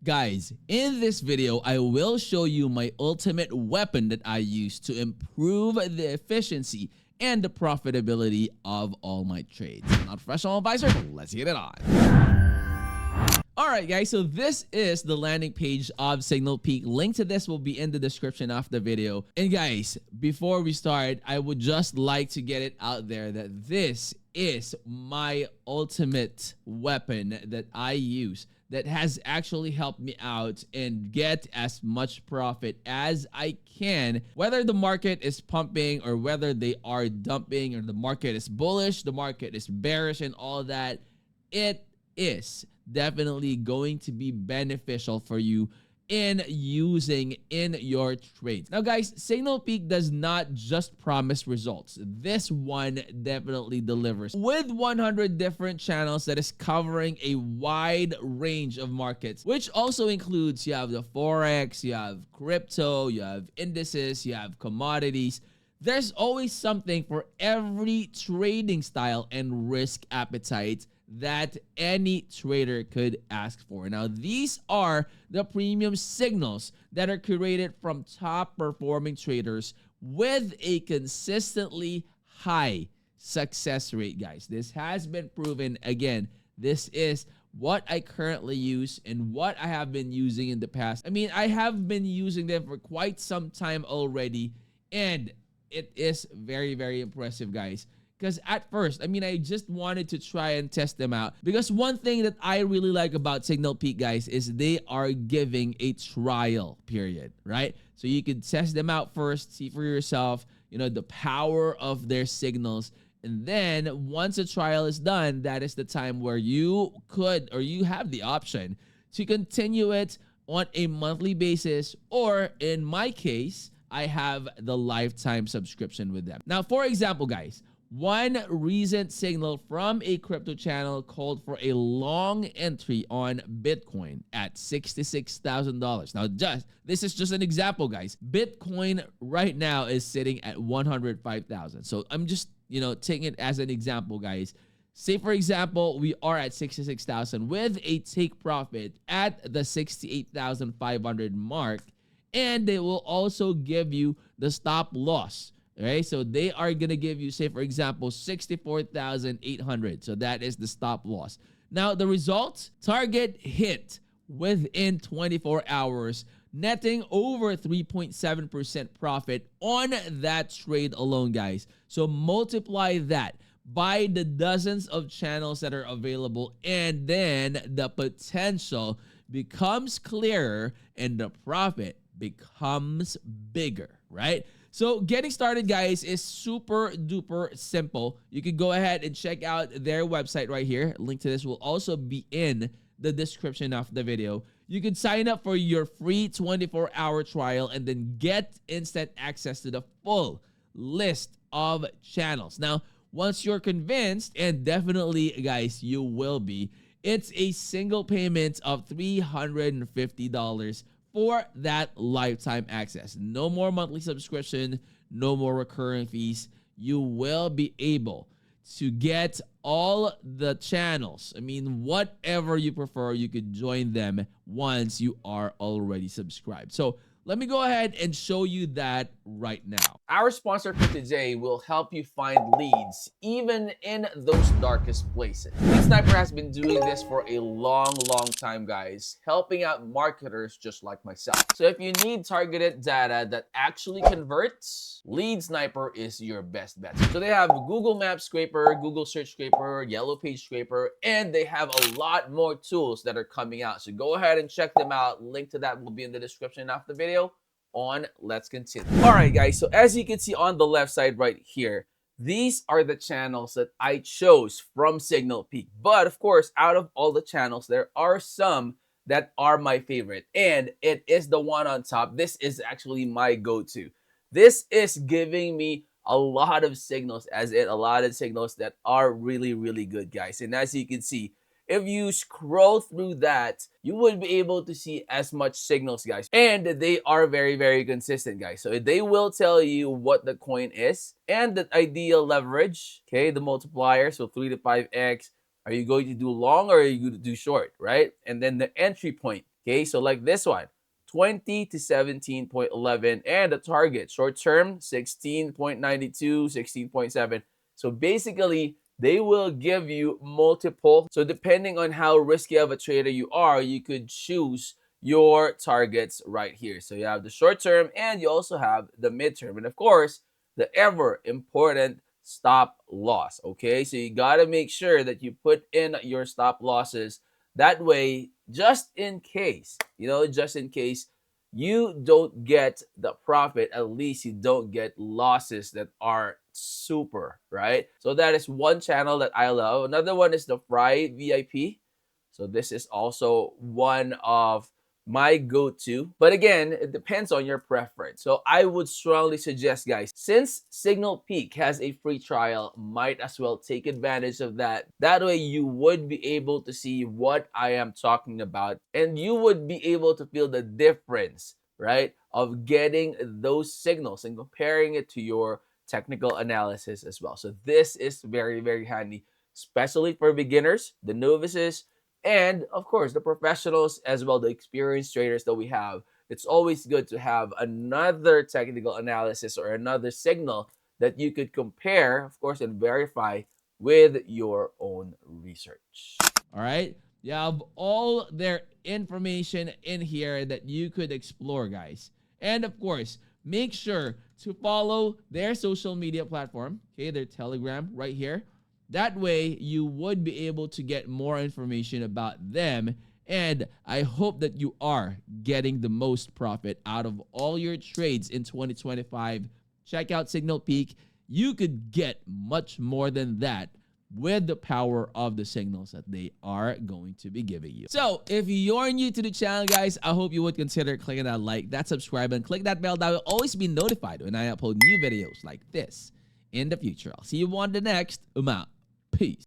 Guys, in this video, I will show you my ultimate weapon that I use to improve the efficiency and the profitability of all my trades. I'm not a professional advisor, let's get it on. Alright guys, so this is the landing page of SignalPeak. Link to this will be in the description of the video. And guys, before we start, I would just like to get it out there that this is my ultimate weapon that I use that has actually helped me out and get as much profit as I can, whether the market is pumping or whether they are dumping or the market is bullish, the market is bearish and all that. It is definitely going to be beneficial for you in using in your trades. Now guys, SignalPeak does not just promise results. This one definitely delivers. With 100 different channels that is covering a wide range of markets, which also includes, you have the Forex, you have crypto, you have indices, you have commodities. There's always something for every trading style and risk appetite that any trader could ask for. Now, these are the premium signals that are curated from top performing traders with a consistently high success rate, guys. This has been proven. Again, this is what I currently use and what I have been using in the past. I mean, I have been using them for quite some time already, and it is very, very impressive, guys. Because at first, I mean, I just wanted to try and test them out. Because one thing that I really like about SignalPeak, guys, is they are giving a trial period, right? So you can test them out first, see for yourself, you know, the power of their signals. And then once a trial is done, that is the time where you could, or you have the option to continue it on a monthly basis. Or in my case, I have the lifetime subscription with them. Now, for example, guys, one recent signal from a crypto channel called for a long entry on Bitcoin at $66,000. Now, this is just an example, guys. Bitcoin right now is sitting at 105,000. So I'm just, you know, taking it as an example, guys. Say, for example, we are at 66,000 with a take profit at the 68,500 mark, and they will also give you the stop loss. Okay, so they are going to give you, say, for example, 64,800. So that is the stop loss. Now, the results, target hit within 24 hours, netting over 3.7% profit on that trade alone, guys. So multiply that by the dozens of channels that are available, and then the potential becomes clearer and the profit becomes bigger, right? So getting started, guys, is super duper simple. You can go ahead and check out their website right here. Link to this will also be in the description of the video. You can sign up for your free 24-hour trial and then get instant access to the full list of channels. Now, once you're convinced, and definitely, guys, you will be, it's a single payment of $350 for that lifetime access. No more monthly subscription, no more recurring fees. You will be able to get all the channels. I mean, whatever you prefer, you could join them once you are already subscribed. So let me go ahead and show you that right now. Our sponsor for today will help you find leads even in those darkest places. LeadSniper has been doing this for a long time, guys, helping out marketers just like myself. So if you need targeted data that actually converts, LeadSniper is your best bet. So they have Google Maps Scraper, Google Search Scraper, Yellow Page Scraper, and they have a lot more tools that are coming out. So go ahead and check them out. Link to that will be in the description of the video. Let's continue. All right, guys, so as you can see on the left side right here, these are the channels that I chose from SignalPeak. But of course, out of all the channels, there are some that are my favorite, and it is the one on top. This is actually my go-to. This is giving me a lot of signals, that are really good, guys. And as you can see, if you scroll through that, you would be able to see as much signals, guys. And they are very consistent, guys. So they will tell you what the coin is and the ideal leverage, okay, the multiplier, so 3 to 5x. Are you going to do long or are you going to do short, right? And then the entry point. Okay, so like this one, 20 to 17.11, and the target short term 16.92, 16.7. So basically, they will give you multiple. So depending on how risky of a trader you are, you could choose your targets right here. So you have the short term and you also have the midterm. And of course, the ever important stop loss. Okay, so you got to make sure that you put in your stop losses. That way, just in case, just in case you don't get the profit, at least you don't get losses that are super, right? So that is one channel that I love. Another one is the Fry VIP. So this is also one of my go-to. But again, it depends on your preference. So I would strongly suggest, guys, since SignalPeak has a free trial, might as well take advantage of that. That way you would be able to see what I am talking about, and you would be able to feel the difference, right, of getting those signals and comparing it to your technical analysis as well. So this is very, very handy, especially for beginners, the novices, and of course the professionals as well, the experienced traders that we have. It's always good to have another technical analysis or another signal that you could compare, of course, and verify with your own research. All right. You have all their information in here that you could explore, guys. And of course, make sure to follow their social media platform, okay, their Telegram right here. That way, you would be able to get more information about them. And I hope that you are getting the most profit out of all your trades in 2025. Check out SignalPeak. You could get much more than that with the power of the signals that they are going to be giving you. So if you're new to the channel, guys, I hope you would consider clicking that like, that subscribe, and click that bell that will always be notified when I upload new videos like this in the future. I'll see you on the next. Out. Peace.